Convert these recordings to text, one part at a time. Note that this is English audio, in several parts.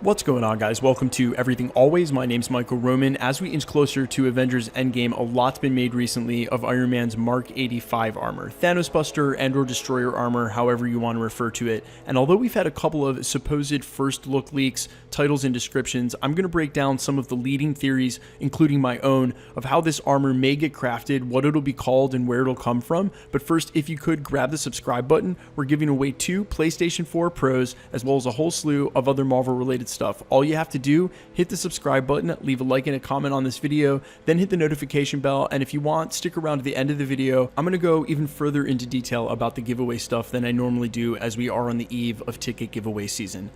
What's going on, guys? Welcome to Everything Always. My name's Michael Roman. As we inch closer to Avengers Endgame, a lot's been made recently of Iron Man's Mark 85 armor, Thanos Buster and/or Destroyer armor, however you want to refer to it. And although we've had a couple of supposed first look leaks, titles, and descriptions, I'm going to break down some of the leading theories, including my own, of how this armor may get crafted, what it'll be called, and where it'll come from. But first, if you could grab the subscribe button, we're giving away 2 PlayStation 4 Pros, as well as a whole slew of other Marvel-related stuff. All you have to do, hit the subscribe button, leave a like and a comment on this video, then hit the notification bell, and if you want, stick around to the end of the video. I'm going to go even further into detail about the giveaway stuff than I normally do, as we are on the eve of ticket giveaway season.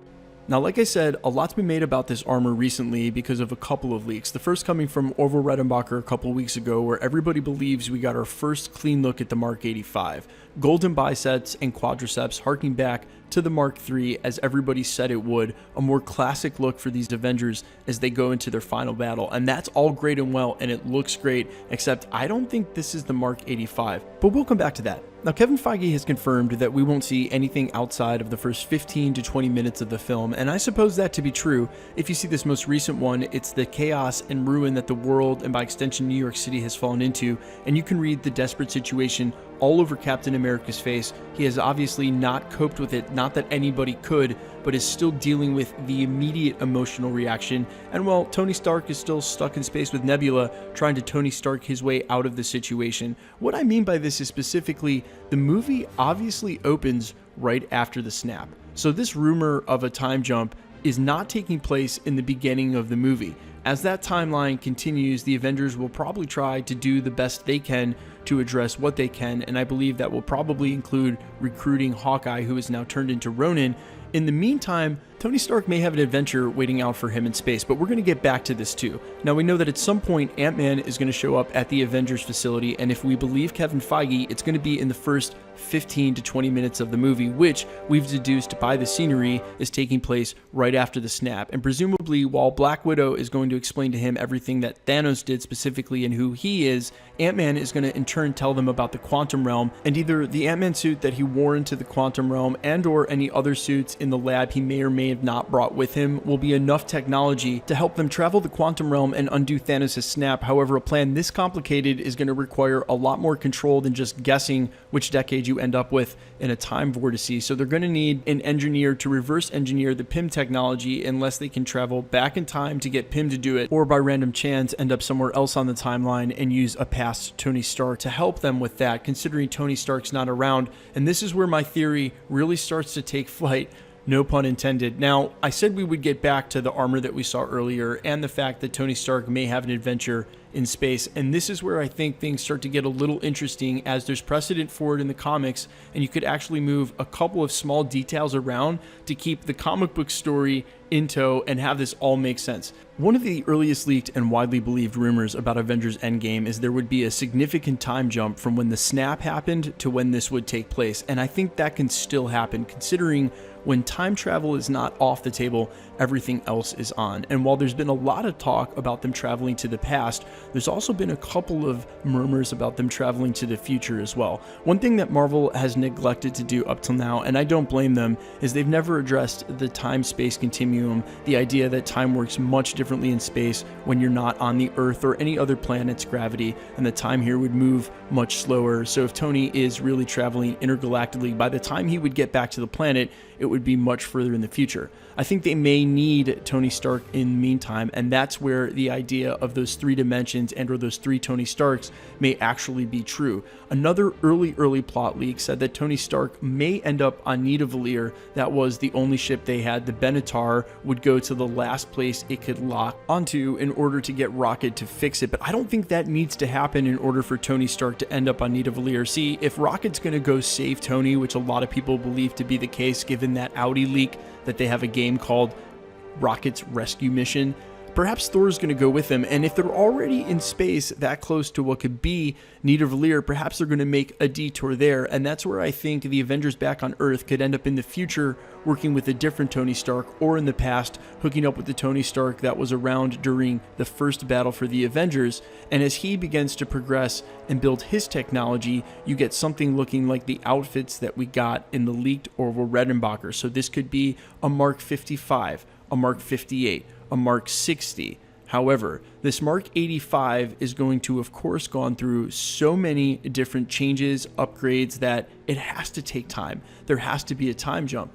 Now, like I said, a lot's been made about this armor recently because of a couple of leaks. The first coming from Orville Redenbacher a couple of weeks ago, where everybody believes we got our first clean look at the Mark 85. Golden biceps and quadriceps harking back to the Mark III, as everybody said it would, a more classic look for these Avengers as they go into their final battle. And that's all great and well, and it looks great, except I don't think this is the Mark 85. But we'll come back to that. Now, Kevin Feige has confirmed that we won't see anything outside of the first 15 to 20 minutes of the film, and I suppose that to be true. If you see this most recent one, it's the chaos and ruin that the world, and by extension New York City, has fallen into, and you can read the desperate situation all over Captain America's face. He has obviously not coped with it, not that anybody could, but is still dealing with the immediate emotional reaction. And while Tony Stark is still stuck in space with Nebula, trying to Tony Stark his way out of the situation. What I mean by this is specifically, the movie obviously opens right after the snap. So this rumor of a time jump is not taking place in the beginning of the movie. As that timeline continues, the Avengers will probably try to do the best they can to address what they can, and I believe that will probably include recruiting Hawkeye, who is now turned into Ronin. In the meantime, Tony Stark may have an adventure waiting out for him in space, but we're going to get back to this too. Now, we know that at some point Ant-Man is going to show up at the Avengers facility, and if we believe Kevin Feige, it's going to be in the first 15 to 20 minutes of the movie, which we've deduced by the scenery is taking place right after the snap. And presumably, while Black Widow is going to explain to him everything that Thanos did specifically and who he is, Ant-Man is going to in turn tell them about the quantum realm, and either the Ant-Man suit that he wore into the quantum realm and or any other suits in the lab he may or may have not brought with him will be enough technology to help them travel the quantum realm and undo Thanos' snap. However, a plan this complicated is going to require a lot more control than just guessing which decade you end up with in a time vortice. So they're going to need an engineer to reverse engineer the Pym technology, unless they can travel back in time to get Pym to do it, or by random chance end up somewhere else on the timeline and use a past Tony Stark to help them with that, considering Tony Stark's not around. And this is where my theory really starts to take flight. No pun intended. Now, I said we would get back to the armor that we saw earlier and the fact that Tony Stark may have an adventure in space, and this is where I think things start to get a little interesting, as there's precedent for it in the comics, and you could actually move a couple of small details around to keep the comic book story in tow and have this all make sense. One of the earliest leaked and widely believed rumors about Avengers Endgame is there would be a significant time jump from when the snap happened to when this would take place, and I think that can still happen, considering when time travel is not off the table, everything else is on. And while there's been a lot of talk about them traveling to the past, there's also been a couple of murmurs about them traveling to the future as well. One thing that Marvel has neglected to do up till now, and I don't blame them, is they've never addressed the time-space continuum, the idea that time works much differently in space when you're not on the Earth or any other planet's gravity, and the time here would move much slower. So if Tony is really traveling intergalactically, by the time he would get back to the planet, it would be much further in the future. I think they may need Tony Stark in the meantime, and that's where the idea of those 3 dimensions and or those 3 Tony Starks may actually be true. Another early plot leak said that Tony Stark may end up on Nidavellir. That was the only ship they had. The Benatar would go to the last place it could lock onto in order to get Rocket to fix it, but I don't think that needs to happen in order for Tony Stark to end up on Nidavellir. See, if Rocket's going to go save Tony, which a lot of people believe to be the case given that Audi leak that they have a game called Rocket's Rescue Mission, perhaps Thor's going to go with him. And if they're already in space that close to what could be Nidavellir, perhaps they're going to make a detour there. And that's where I think the Avengers back on Earth could end up in the future working with a different Tony Stark, or in the past hooking up with the Tony Stark that was around during the first battle for the Avengers. And as he begins to progress and build his technology, you get something looking like the outfits that we got in the leaked Orville Redenbacher. So this could be a Mark 55, a Mark 58, a Mark 60. However, this Mark 85 is going to, of course, gone through so many different changes, upgrades, that it has to take time. There has to be a time jump.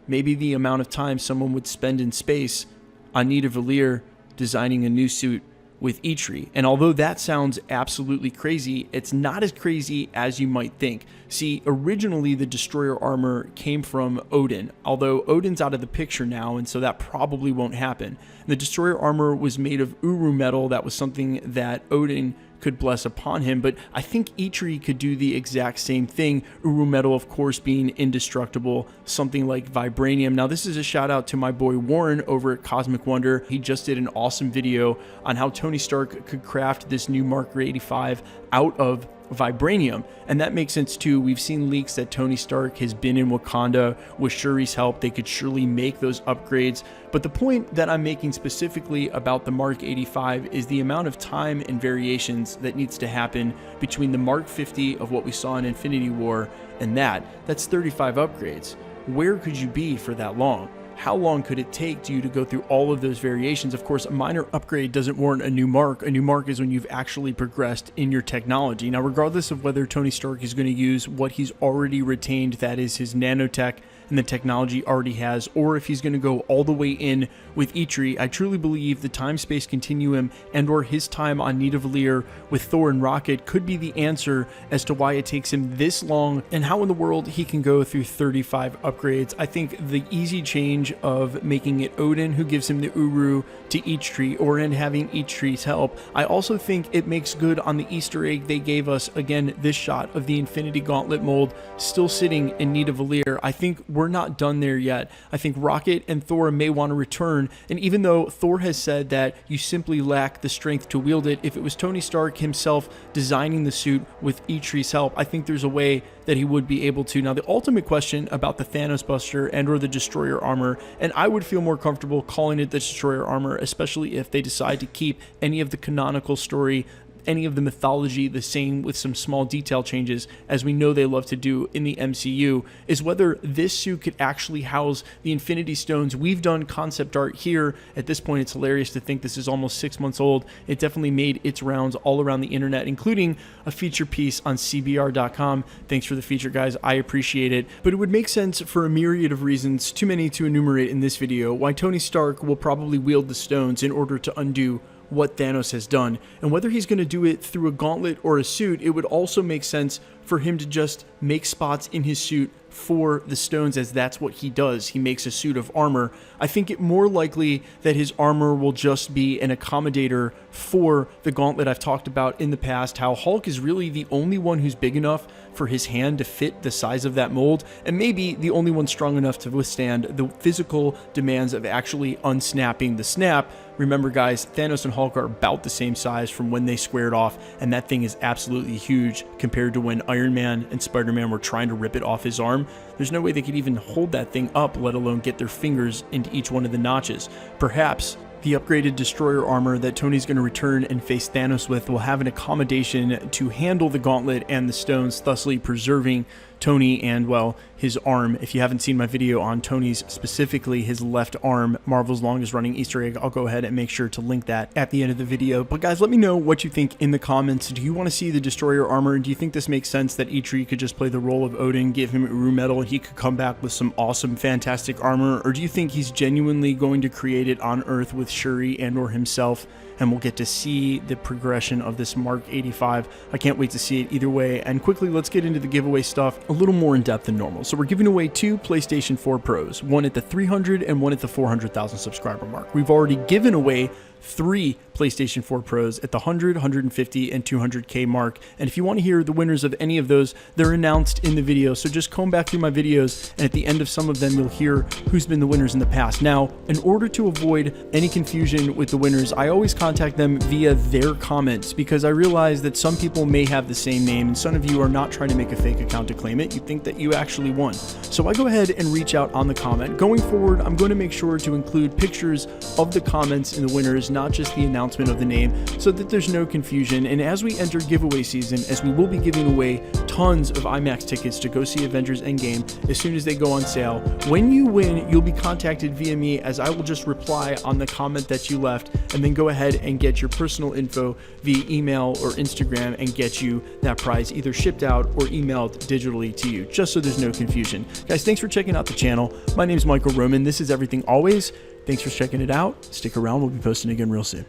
Maybe the amount of time someone would spend in space on Nidavellir designing a new suit with Eitri. And although that sounds absolutely crazy, it's not as crazy as you might think. See, originally the destroyer armor came from Odin, although Odin's out of the picture now, and so that probably won't happen. The destroyer armor was made of Uru metal. That was something that Odin could bless upon him, but I think Eitri could do the exact same thing. Uru metal, of course, being indestructible, something like vibranium. Now, this is a shout out to my boy Warren over at Cosmic Wonder. He just did an awesome video on how Tony Stark could craft this new Mark 85 out of vibranium, and that makes sense too. We've seen leaks that Tony Stark has been in Wakanda with Shuri's help. They could surely make those upgrades, but the point that I'm making specifically about the Mark 85 is the amount of time and variations that needs to happen between the Mark 50 of what we saw in Infinity War and that's 35 upgrades. Where could you be for that long? How long could it take you to go through all of those variations? Of course, a minor upgrade doesn't warrant a new mark. A new mark is when you've actually progressed in your technology. Now, regardless of whether Tony Stark is going to use what he's already retained, that is his nanotech and the technology already has, or if he's going to go all the way in with Eitri, I truly believe the time-space continuum and or his time on Nidavellir with Thor and Rocket could be the answer as to why it takes him this long and how in the world he can go through 35 upgrades. I think the easy change of making it Odin who gives him the Uru to Eitri, or in having Eitri's help, I also think it makes good on the Easter egg they gave us. Again, this shot of the Infinity Gauntlet mold still sitting in Nidavellir. I think we're not done there yet. I think Rocket and Thor may want to return, and even though Thor has said that you simply lack the strength to wield it, if it was Tony Stark himself designing the suit with Eitri's help, I think there's a way that he would be able to. Now, the ultimate question about the Thanos Buster and or the Destroyer armor, and I would feel more comfortable calling it the Destroyer armor, especially if they decide to keep any of the canonical story, any of the mythology the same with some small detail changes, as we know they love to do in the MCU, is whether this suit could actually house the Infinity Stones. We've done concept art here. At this point, it's hilarious to think this is almost 6 months old. It definitely made its rounds all around the internet, including a feature piece on CBR.com. Thanks for the feature, guys. I appreciate it. But it would make sense for a myriad of reasons, too many to enumerate in this video, why Tony Stark will probably wield the stones in order to undo what Thanos has done. And whether he's going to do it through a gauntlet or a suit, it would also make sense for him to just make spots in his suit for the stones, as that's what he does. He makes a suit of armor. I think it more likely that his armor will just be an accommodator for the gauntlet. I've talked about in the past how Hulk is really the only one who's big enough for his hand to fit the size of that mold, and maybe the only one strong enough to withstand the physical demands of actually unsnapping the snap. Remember, guys, Thanos and Hulk are about the same size from when they squared off, and that thing is absolutely huge compared to when Iron Man and Spider-Man were trying to rip it off his arm. There's no way they could even hold that thing up, let alone get their fingers into each one of the notches. Perhaps the upgraded Destroyer armor that Tony's going to return and face Thanos with will have an accommodation to handle the gauntlet and the stones, thusly preserving Tony and, well, his arm. If you haven't seen my video on Tony's, specifically his left arm, Marvel's longest running Easter egg, I'll go ahead and make sure to link that at the end of the video. But guys, let me know what you think in the comments. Do you want to see the Destroyer armor? Do you think this makes sense that Eitri could just play the role of Odin, give him Uru metal, and he could come back with some awesome, fantastic armor? Or do you think he's genuinely going to create it on Earth with Shuri and or himself, and we'll get to see the progression of this Mark 85. I can't wait to see it either way. And quickly, let's get into the giveaway stuff a little more in depth than normal. So we're giving away 2 PlayStation 4 Pros, one at the 300 and one at the 400,000 subscriber mark. We've already given away 3 PlayStation 4 Pros at the 100, 150, and 200K mark. And if you want to hear the winners of any of those, they're announced in the video. So just comb back through my videos, and at the end of some of them, you'll hear who's been the winners in the past. Now, in order to avoid any confusion with the winners, I always contact them via their comments, because I realize that some people may have the same name, and some of you are not trying to make a fake account to claim it. You think that you actually won. So I go ahead and reach out on the comment. Going forward, I'm going to make sure to include pictures of the comments and the winners is not just the announcement of the name, so that there's no confusion. And as we enter giveaway season, as we will be giving away tons of IMAX tickets to go see Avengers Endgame as soon as they go on sale, when you win, you'll be contacted via me, as I will just reply on the comment that you left, and then go ahead and get your personal info via email or Instagram and get you that prize either shipped out or emailed digitally to you, just so there's no confusion. Guys, thanks for checking out the channel. My name is Michael Roman. This is Everything Always. Thanks for checking it out. Stick around. We'll be posting again real soon.